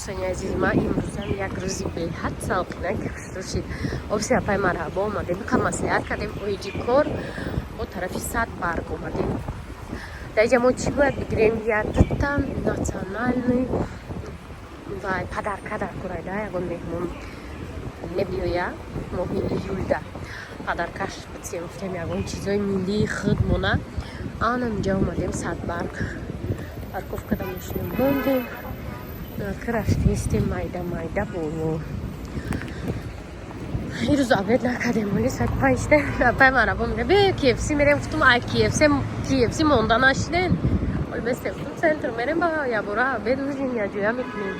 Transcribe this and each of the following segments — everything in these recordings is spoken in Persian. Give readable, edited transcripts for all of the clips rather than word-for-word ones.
دوستانی عزیز ما امروزم یک روزی به حد ساقینه که خشتوشید آفیس اپای مرحبا آمدیم که مسئولیت کردیم اویجی کار با طرفی 100 برگ آمدیم در اینجا ما چی باید بگیریم یک دوتا ناسیونالنی و پدر کدر کرایده یکون مهمون نبیویه ماهی ایولده پدر کش بسیم افتیم یکون چیزای ملی خودمونه آن اینجا آمدیم 100 برگ برکوف کدام نشنیم موندیم که رفتیستیم مایده بونو این روز آبید نکردیم ولی ساعت 5 پای مرحبا میده به KFC میریم گفتم ای KFC مونده نشدین ولی بسته گفتم سنتر میریم با یا برا آبید روزیم یا جویا میکنیم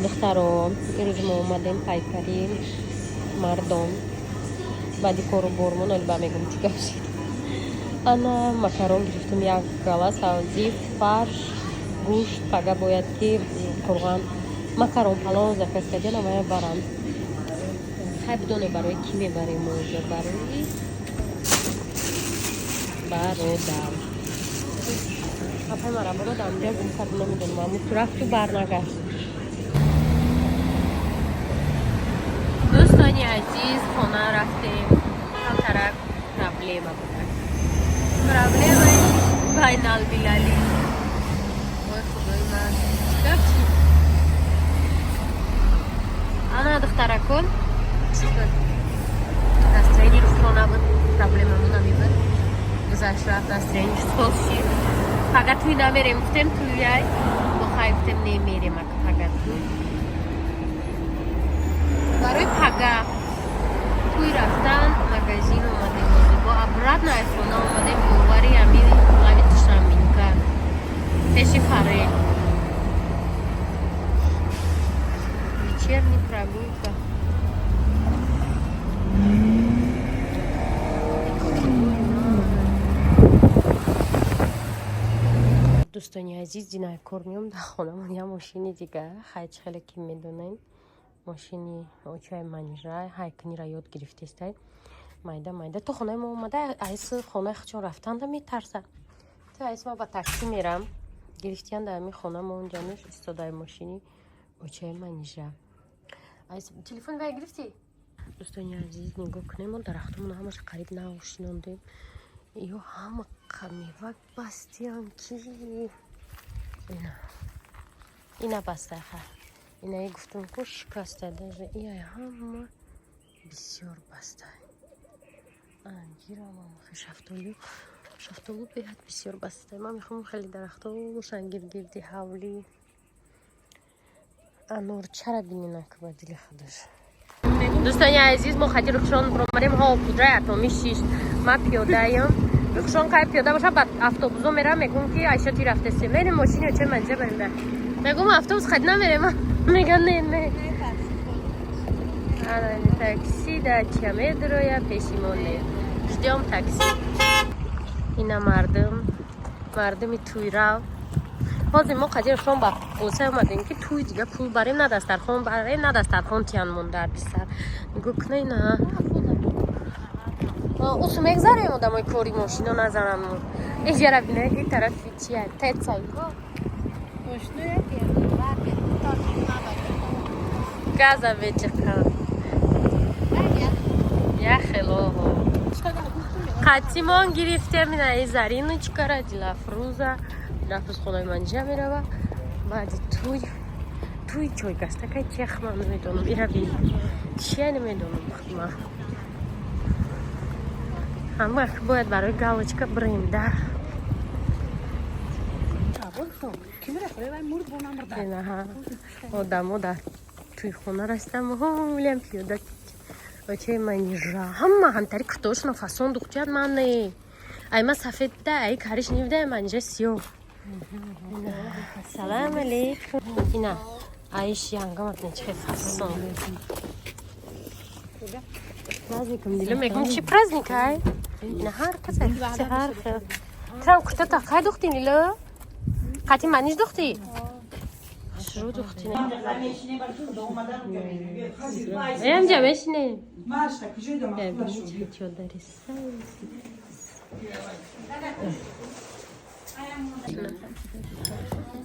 دخترم این روز ما اومدیم پیکریم مردم بعدی کارو برمون ولی با میگم چی گشت انا مکرون گرفتم یک گالا سبزی فرش گوشت پگه باید که قرغان مکرون پلاو زکست کردن اما برم خیلی بدونه برای کی میبریم موزه برای برادم اپای مرحبا رو دمجه بون کرد نمیدونم اما تو رفت تو برنگشت دوستانی عزیز خانه رفتیم هم طرف پرابلم بودن بین المللی وای خدای من ببچی انا دختره کن دسترینی رو خانه بود پرابلم همون همی بود گذشت رفت دسترینی شد فقط توی نمیریم گفتیم توی با خیفتیم نمیریم فقط توی برای پگه توی رفتن مگزین اومدیم با ابراد نایفونه اومدیم بواری همین غوی تشرمین کرد پیشی خره вечерний прогулка دوستانی عزیز جنای کار میام در خونمون یه ماشینی دیگه خیلی که میدونین ماشینی اوچای منیرای هایکنی را یاد گرفته استای مایده تو خونه ما اومده ایس خونه خچون رفتن دا میترسه تو ایس ما با تاکسی میرم گرفتیان در می خونه ما اونجا نیست استادای ماشینی اوچای منیرا ایس تلفن وای گرفتی دوستانی عزیز نگاه کنیم ما درختمون همش قریب نوشنوندیم یو همه قمیوک بستیان کی اینا بسته اینایی گفتم که شکسته داره این همه بسیار بسته انگیر هم شفتالو بهت بسیار بسته من میخوام خیلی درخت ها شنگیر گردی حولی انور چرا بینی نکه با دل خودش دوستانی عزیز ما خیلی رخشان برامریم ها قدره اتمی 6 من پیاده ایم رخشان که پیاده باشم بعد اتوبوسو میرم میگم که عایشه تی رفته سی میریم ماشین چه منجه بریم میگم اتوبوس خیلی نمیریم میگن نه الان تاکسی در چمه درویا پیشیمونه جدیم تاکسی اینا مردمی توی رو بازی ما قدیر شما با قوسه اومدیم که توی دیگه پول بریم نه دسترخوان بریم نه دسترخوان تیان مونده بیشتر میگو کنه نه اوسو میگذاریم آدمای کاری ماشینا نزنن اینجا را بینه این طرفی چیه تیت سایی گازم بچکم یخلو قطیمان گرفتیم این ای زرینو چکاره دلافروزه دلافروز خونای منجه میره و بعدی توی چوی گسته که چخ من نمیدونم ایره بینیم چیه نمیدونم ما همه باید برای گالچکا بریم در اینه ها آدم در توی خونه رستم و ولیم پیاده اوچه منیجا هم تری کتوش نفاسون دختیاد من نه ای ما سفید ده ای کارش نیوده منیجا سیو سلام علیکم اینا ایش یانگامت نچه فاسون نازیکم دیلم میگم چی پرزنیکای نه هر کسی هر ترام کرده تا که دختی نیلو قطی منیج دختی شروع دختی نه ایم جا بشنه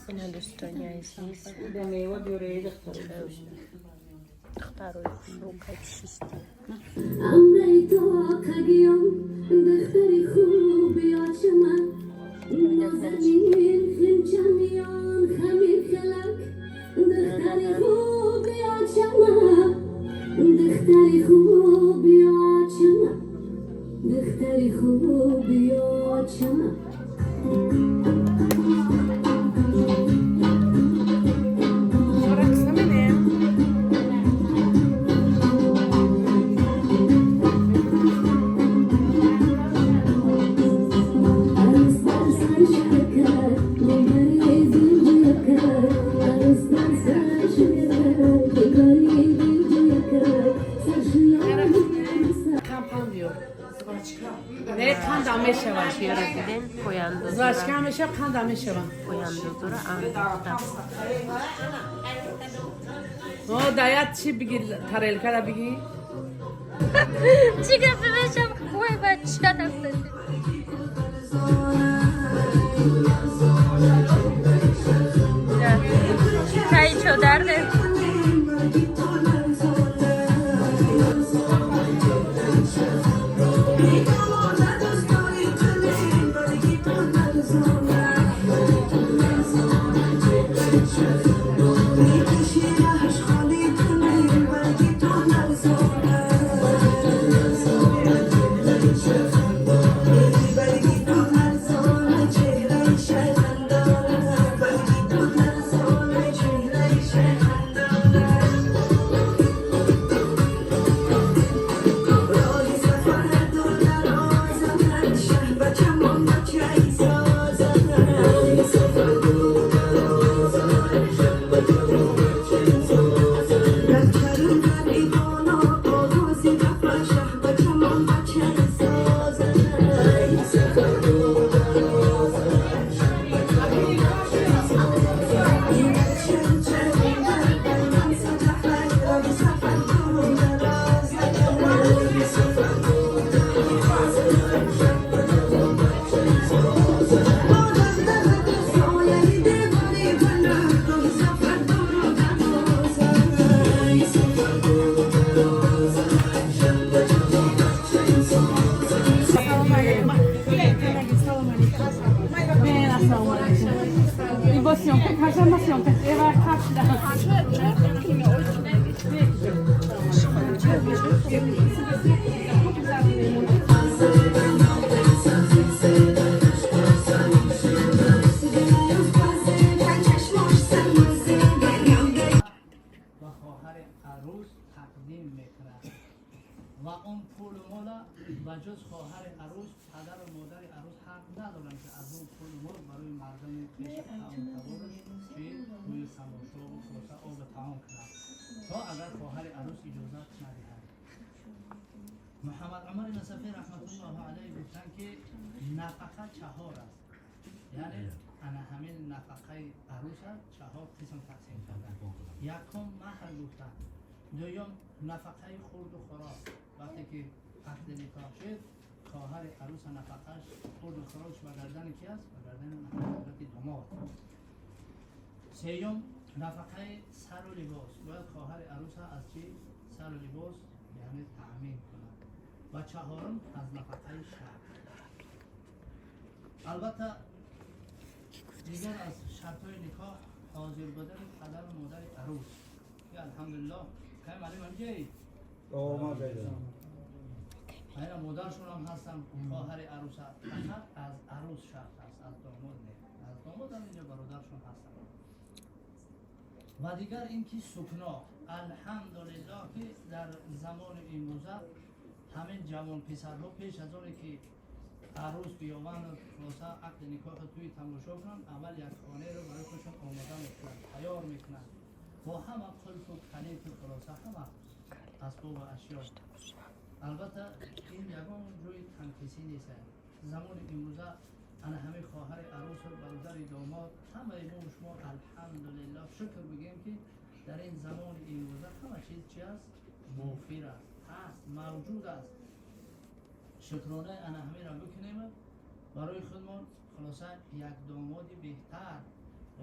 اینا دوستانی عزیز اختاروا الفروق بشيستي عمري توقع يوم دختري خوبي عشمان نازنين خنجانيان خمير خلق دختري خوبي عشمان دختري خوبي عشمان دختري خوبي عشمان Ne kandame şeva. Yöretiden koyandı. Zaşkame şeva kandame şeva. Koyandı dura anlattı. O dayat çi bigi tarel kada bigi. Çıkıp bir şey koy bacağına. Çay çodardı. و اون پول مولا بجز خواهر عروس پدر و مادر عروس حق ندارن که از اون پول مول برای مردم پیش تبارش که توی تماشا و خلاصه آب طعام کنند تا اگر خواهر عروس اجازت ندهد. محمد عمر نصفی رحمت الله علیه گفتن که نفقه چهار است، یعنی انا همین نفقه عروس چهار قسم تقسیم کردن. یکم مهر گفتن، دوم نفقه خورد و خوراک، وقتی که عقد نکاح شد خواهر عروس نفقهش خورد و خوراکش به گردن کی است؟ به گردن حضرت داماد. سوم نفقه سر و لباس، باید خواهر عروس از چی؟ سر و لباس یعنی تأمین کند. و چهارم از نفقه شرط. البته دیگر از شرطهای نکاح حاضر بودن پدر و مادر عروس. یا الحمدلله کم علی منجی اینا مادرشون هم هستن خواهر عروس، فقط از عروس شرط است، از داماد نه. از داماد هم اینجا برادرشون هستن. و دیگر اینکه سکنا، الحمدلله که در زمان امروزه همین جوان پسرها پیش از اون که عروس بیاوند خلاصه عقد نکاح توی تماشا کنن، اول یک خانه رو برای خودشون آماده میکنن، تیار میکنن با همه قلف و کلیف و خلاصه همه اسباب و اشیا. البته این یگان روی تنفیسی نیست. زمان امروزه انا همه خواهر عروس و برادر داماد همه ما شما الحمدلله شکر بگیم که در این زمان امروزه همه چیز چی است؟ موفر است، هست، موجود است. شکرانه انا همه را بکنیم برای خودمان خلاصه یک دامادی بهتر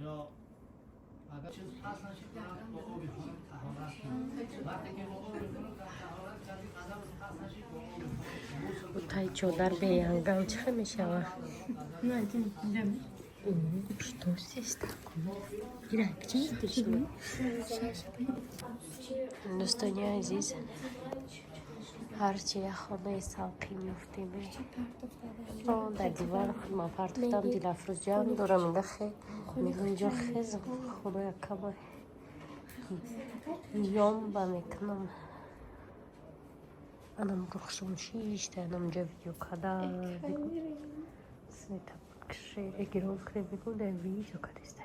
یا اگر چیز پس نشید با آب خنک طهارت کنید. وقتی که با آب خنک طهارت کردید غذا پس نشید با آب خنک غسل Тай чодар беянгам чӣ мешава? Что здесь такое? Ирак, чӣ дӯстони азиз, ҳарчи як хонаи салқӣ меофтем. Дар диван ма партофтам дилафрӯз ҷамъ дорам. Инда мегӯям инҷо хезм худо якама ёмба мекунам. Анам рухшумшиш танам ҷа видео када света кше эгрон кре бигу да видео кадиста.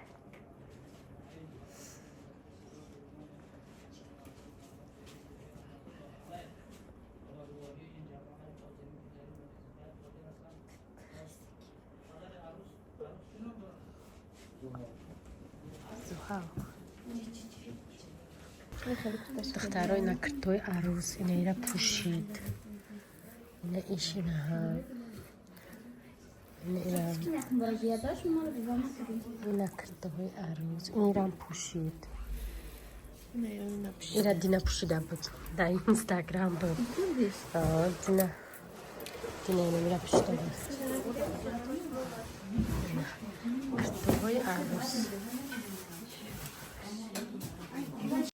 Духтарои накрдои арӯс инера пӯшид. Ина ишинаҳа. Накрдои арӯс инерам пӯшид. Ира Дина пӯшида буд. Дар Инстаграм буд. Дина инера пӯшида буд. Накрдои арӯс.